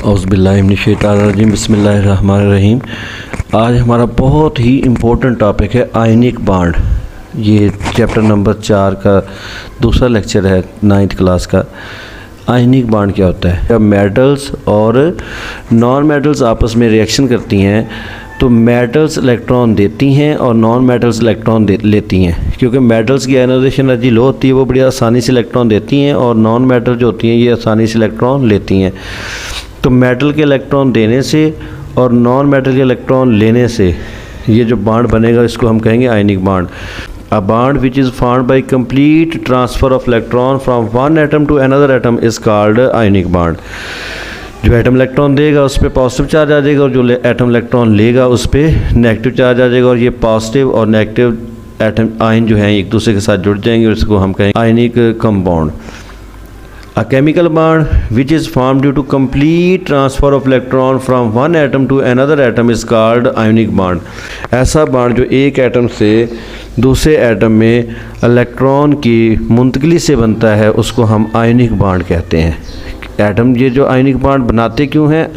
औज़ुबिल्लाहिमिनश्शैतानिर्रजीम बिस्मिल्लाहिर्रहमानिर्रहीम। आज हमारा बहुत ही इम्पोर्टेंट टॉपिक है आयनिक बॉन्ड। ये चैप्टर नंबर 4 का दूसरा लेक्चर है 9th क्लास का। आयनिक बॉन्ड क्या होता है? जब मेटल्स और नॉन मेटल्स आपस में रिएक्शन करती हैं तो मेटल्स इलेक्ट्रॉन देती हैं और नॉन मेटल्स इलेक्ट्रॉन लेती हैं। क्योंकि मेटल्स की आयनाइजेशन एनर्जी लो होती है, वो बड़ी आसानी से इलेक्ट्रॉन देती हैं, और नॉन मेटल जो होती हैं ये आसानी से इलेक्ट्रॉन लेती हैं। तो मेटल के इलेक्ट्रॉन देने से और नॉन मेटल के इलेक्ट्रॉन लेने से ये जो बॉन्ड बनेगा इसको हम कहेंगे ionic bond. A bond which is formed by complete transfer of electron from one atom to another atom is called ionic bond। जो एटम इलेक्ट्रॉन देगा उस पर पॉजिटिव चार्ज आ जाएगा और जो एटम इलेक्ट्रॉन लेगा उस पर नेगेटिव चार्ज आ जाएगा, और ये पॉजिटिव और नेगेटिव एटम आयन जो हैं एक दूसरे के साथ जुड़ जाएंगे और इसको हम कहेंगे ionic compound. A chemical bond which is formed due to complete transfer of electron from one atom to another atom is called ionic bond। ऐसा बॉन्ड जो एक एटम से दूसरे एटम में इलेक्ट्रॉन की मुंतकिली से बनता है उसको हम आयनिक बॉन्ड कहते हैं। एटम ये जो आयनिक बॉन्ड बनाते क्यों हैं?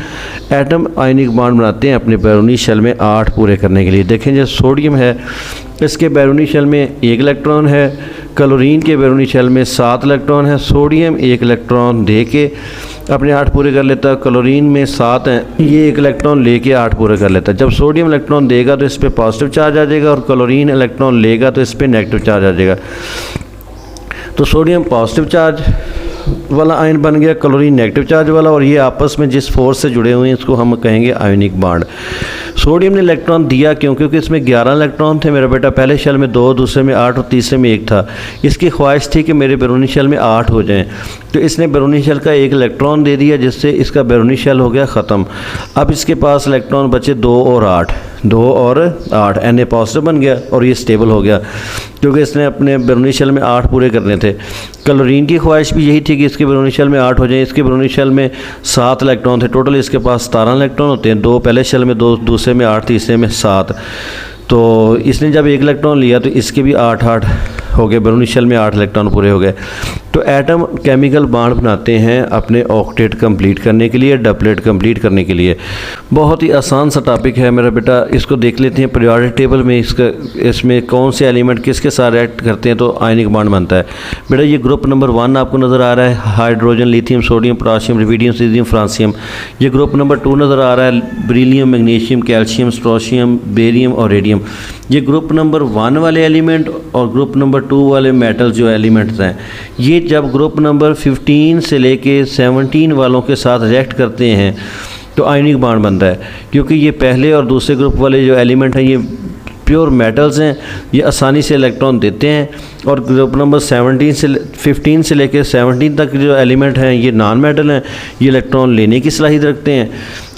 एटम आयनिक बॉन्ड बनाते हैं अपने बैरूनी शेल में 8 पूरे करने के लिए। देखें जैसे सोडियम है, इसके बैरूनी शेल में 1 इलेक्ट्रॉन है, क्लोरीन के बैरूनी शेल में 7 इलेक्ट्रॉन है। सोडियम 1 इलेक्ट्रॉन दे के अपने 8 पूरे कर लेता है, क्लोरीन में 7 हैं, ये 1 इलेक्ट्रॉन लेके 8 पूरे कर लेता है। जब सोडियम इलेक्ट्रॉन देगा तो इस पर पॉजिटिव चार्ज आ जाएगा और क्लोरीन इलेक्ट्रॉन लेगा तो इस पर नेगेटिव चार्ज आ जाएगा। तो सोडियम पॉजिटिव चार्ज वाला आयन बन गया, क्लोरीन नेगेटिव चार्ज वाला, और ये आपस में जिस फोर्स से जुड़े हुए हैं इसको हम कहेंगे आयनिक बॉन्ड। सोडियम ने इलेक्ट्रॉन दिया क्यों? क्योंकि इसमें 11 इलेक्ट्रॉन थे मेरा बेटा। पहले शेल में 2, दूसरे में 8 और तीसरे में 1 था। इसकी ख्वाहिश थी कि मेरे बैरूनी शेल में 8 हो जाएं, तो इसने बैरूनी शेल का 1 इलेक्ट्रॉन दे दिया जिससे इसका बैरूनी शेल हो गया ख़त्म। अब इसके पास इलेक्ट्रॉन बचे 2 और 8, 2 और 8, Na पॉजिटिव बन गया और ये स्टेबल हो गया क्योंकि इसने अपने बैरूनी शेल में 8 पूरे करने थे। क्लोरीन की ख्वाहिश भी यही थी कि इसके बैरूनी शेल में 8 हो जाए। इसके बैरूनी शेल में 7 इलेक्ट्रॉन थे, टोटल इसके पास 17 इलेक्ट्रॉन होते हैं। 2 पहले शेल में, 2 दूसरे में 8, तीसरे में 7। तो इसने जब 1 इलेक्ट्रॉन लिया तो इसके भी 8 हो गए, बैरूनी शेल में 8 इलेक्ट्रॉन पूरे हो गए। तो एटम केमिकल बॉन्ड बनाते हैं अपने ऑक्टेट कंप्लीट करने के लिए, डबलेट कंप्लीट करने के लिए। बहुत ही आसान सा टॉपिक है मेरा बेटा, इसको देख लेते हैं। पीरियोडिक टेबल में इसमें कौन से एलिमेंट किसके साथ रिएक्ट करते हैं तो आयनिक बॉन्ड बनता है। बेटा ये ग्रुप नंबर 1 आपको नज़र आ रहा है, hydrogen, lithium, sodium, potassium, rubidium, caesium, francium. ये ग्रुप नंबर 2 नज़र आ रहा है, beryllium, magnesium, calcium, strontium, barium और रेडियम। ये ग्रुप नंबर 1 वाले एलिमेंट और ग्रुप नंबर 2 वाले मेटल्स जो एलिमेंट्स हैं, ये जब ग्रुप नंबर 15 से लेके 17 वालों के साथ रिएक्ट करते हैं तो आयनिक बॉन्ड बनता है। क्योंकि ये पहले और दूसरे ग्रुप वाले जो एलिमेंट हैं ये प्योर मेटल्स हैं, ये आसानी से इलेक्ट्रॉन देते हैं, और ग्रुप नंबर 15 से लेकर 17 तक जो एलिमेंट हैं ये नॉन मेटल हैं, ये इलेक्ट्रॉन लेने की सलाहियत रखते हैं।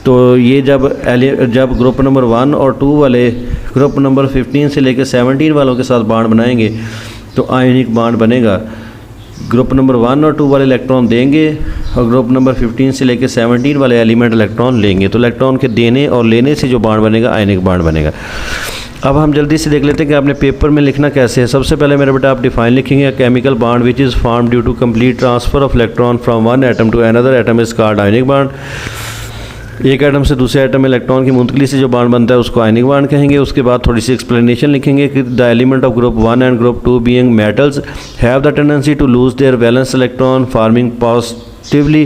तो ये जब ग्रुप नंबर 1 और 2 वाले ग्रुप नंबर 15 से लेकर 17 वालों के साथ बॉन्ड बनाएंगे तो आयनिक बॉन्ड बनेगा। ग्रुप नंबर 1 और 2 वाले इलेक्ट्रॉन देंगे और ग्रुप नंबर 15 से लेकर 17 वाले एलिमेंट इलेक्ट्रॉन लेंगे, तो इलेक्ट्रॉन के देने और लेने से जो बॉन्ड बनेगा आयनिक बॉन्ड बनेगा। अब हम जल्दी से देख लेते हैं कि आपने पेपर में लिखना कैसे है। सबसे पहले मेरा बेटा आप डिफाइन लिखेंगे, chemical bond which is form due to complete transfer of electron from one atom to another atom is called ionic bond. एक एटम से दूसरे एटम में इलेक्ट्रॉन की मुंतकिली से जो बॉन्ड बनता है उसको आयनिक बॉन्ड कहेंगे। उसके बाद थोड़ी सी एक्सप्लेनेशन लिखेंगे कि the element of group 1 and group 2 being metals have the tendency to lose their valence electron forming positively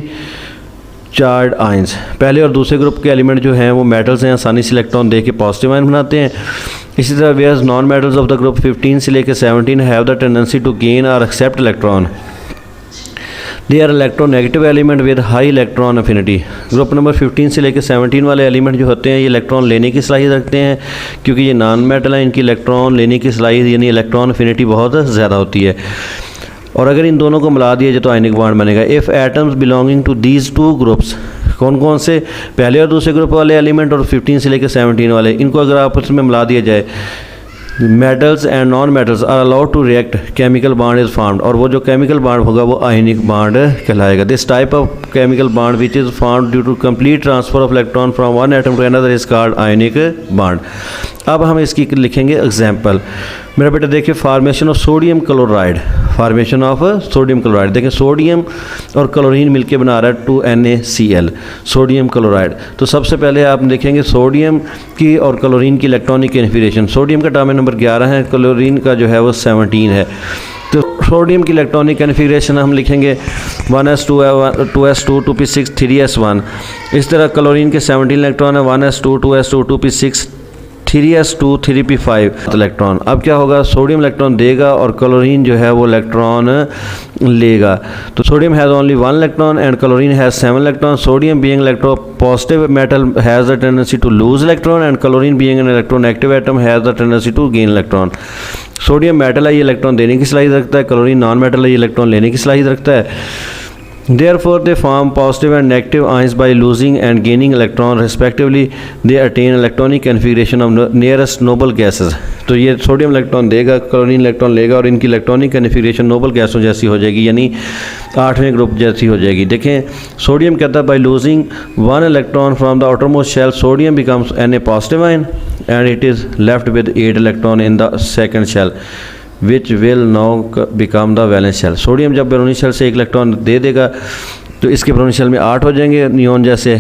charge ions. पहले और दूसरे ग्रुप के एलिमेंट जो हैं वो मेटल्स हैं, आसानी से इलेक्ट्रॉन दे के पॉजिटिव आयन बनाते हैं। इसी तरह whereas non metals of the group 15 से लेकर 17 have the tendency to gain और accept electron. They are electronegative element with high electron affinity. Group number 15 से लेकर 17 वाले एलिमेंट जो होते हैं ये इलेक्ट्रॉन लेने की सलाहियत रखते हैं, क्योंकि ये नॉन मेटल है, इनकी इलेक्ट्रॉन लेने की सलाहियत यानी इलेक्ट्रॉन अफिनिटी बहुत ज़्यादा होती है। और अगर इन दोनों को मिला दिया जाए तो आयनिक बॉन्ड बनेगा। If atoms belonging to these 2 groups, कौन कौन से? पहले और दूसरे ग्रुप वाले एलिमेंट और 15 से लेकर 17 वाले, इनको अगर आपस में मिला दिया जाए, metals and non metals are allowed to react, chemical bond is formed, और वो जो केमिकल बॉन्ड होगा वो आयनिक बॉन्ड कहलाएगा। This type of chemical bond which is formed due to complete transfer of electron from one atom to another is called ionic bond. अब हम इसकी लिखेंगे एग्जाम्पल। मेरा बेटा देखिए formation of sodium chloride, formation of sodium chloride, देखिए sodium और chlorine मिलके बना रहा है 2NaCl, सोडियम क्लोराइड। तो सबसे पहले आप देखेंगे सोडियम की और क्लोरीन की इलेक्ट्रॉनिक कन्फिगरेशन। सोडियम का एटॉमिक नंबर 11 है, क्लोरीन का जो है वो 17 है। तो सोडियम की इलेक्ट्रॉनिक कन्फिगरेशन हम लिखेंगे 1s2 2s2 2p6 3s1। इस तरह क्लोरीन के 17 इलेक्ट्रॉन है, 1s2 2s2 2p6 3s2 3p5 electron. अब क्या होगा, सोडियम इलेक्ट्रॉन देगा और क्लोरीन जो है वो इलेक्ट्रॉन लेगा। तो sodium has only 1 electron and chlorine has 7 electron. Sodium being electro positive metal has the tendency to lose electron and chlorine being an electronegative atom has the tendency to gain electron. Sodium metal है, ये electron देने की सलाहियत रखता है, chlorine non metal है, ये electron लेने की सलाहियत रखता है। Therefore, they form positive and negative ions by losing and gaining electron respectively. They attain electronic configuration of nearest noble gases. तो ये सोडियम इलेक्ट्रॉन देगा, क्लोरीन इलेक्ट्रॉन लेगा और इनकी इलेक्ट्रॉनिक कन्फिगरेशन नोबल गैसों जैसी हो जाएगी, यानी 8वें ग्रुप जैसी हो जाएगी। देखें सोडियम कहता है by losing 1 electron from the outermost shell sodium becomes Na positive ion and it is left with 8 electron in the second shell which will now become the valence shell. Sodium जब बैरोनी shell से 1 electron दे देगा तो इसके Barauni shell में 8 हो जाएंगे neon जैसे,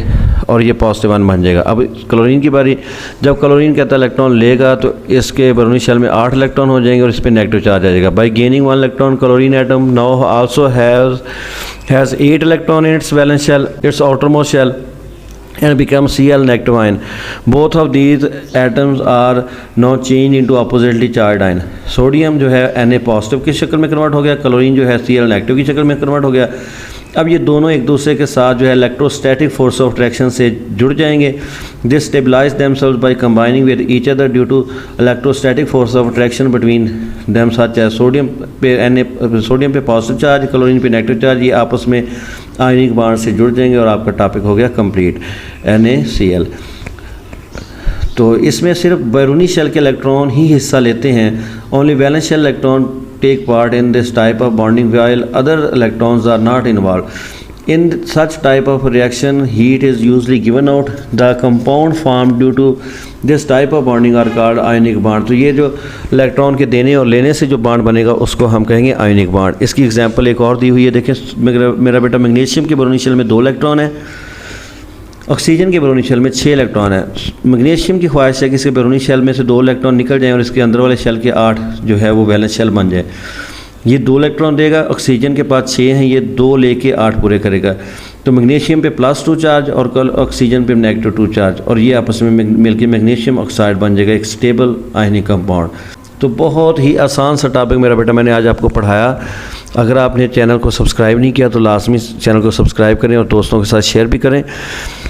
और ये पॉजिटिव आयन बन जाएगा। अब क्लोरीन की बारी, जब क्लोरीन कहता है इलेक्ट्रॉन लेगा तो इसके बैरोनी शेल में 8 इलेक्ट्रॉन हो जाएंगे और इस पर नेगेटिव चार्ज आ जाएगा। By gaining 1 electron chlorine atom now also has 8 electron in its valence shell, its outermost shell, and become Cl negative ion. Both of these atoms are now changed into oppositely charged ion. Sodium जो है Na positive की शक्ल में convert हो गया, chlorine जो है Cl negative की शक्ल में कन्वर्ट हो गया। अब ये दोनों एक दूसरे के साथ जो है इलेक्ट्रोस्टैटिक फोर्स ऑफ अट्रैक्शन से जुड़ जाएंगे। They stabilize themselves by combining with each other due to electrostatic force of attraction between them, such है सोडियम पे पॉजिटिव चार्ज, क्लोरीन पे नेगेटिव चार्ज, ये आपस में आयनिक बॉन्ड से जुड़ जाएंगे और आपका टॉपिक हो गया कंप्लीट, NaCl। तो इसमें सिर्फ बैरूनी शेल के इलेक्ट्रॉन ही हिस्सा लेते हैं। Only valence shell electron take part in this type of bonding while other electrons are not involved. In such type of reaction, heat is usually given out. The compound formed due to this type of bonding are called ionic bond. तो ये जो electron के देने और लेने से जो bond बनेगा उसको हम कहेंगे आयनिक बॉन्ड। इसकी एग्जांपल एक और दी हुई है, देखें मेरा बेटा मैग्नीशियम के बैरोनी शेल में 2 इलेक्ट्रॉन है, ऑक्सीजन के बैरोनी शेल में 6 इलेक्ट्रॉन है। मैग्नीशियम की ख्वाहिश है कि इसके बैरोनी शेल में से 2 इलेक्ट्रॉन निकल जाएं और इसके अंदर वाले शेल के 8 जो है वो वैलेंस शेल बन जाए। ये 2 इलेक्ट्रॉन देगा, ऑक्सीजन के पास 6 हैं, ये 2 लेके 8 पूरे करेगा। तो मैग्नीशियम पे +2 चार्ज और कल ऑक्सीजन पे -2 चार्ज, और ये आपस में मिलकर मैग्नीशियम ऑक्साइड बन जाएगा, एक स्टेबल आयनिक कंपाउंड। तो बहुत ही आसान सा टॉपिक मेरा बेटा मैंने आज आपको पढ़ाया। अगर आपने चैनल को सब्सक्राइब नहीं किया तो लाजमी चैनल को सब्सक्राइब करें और दोस्तों के साथ शेयर भी करें।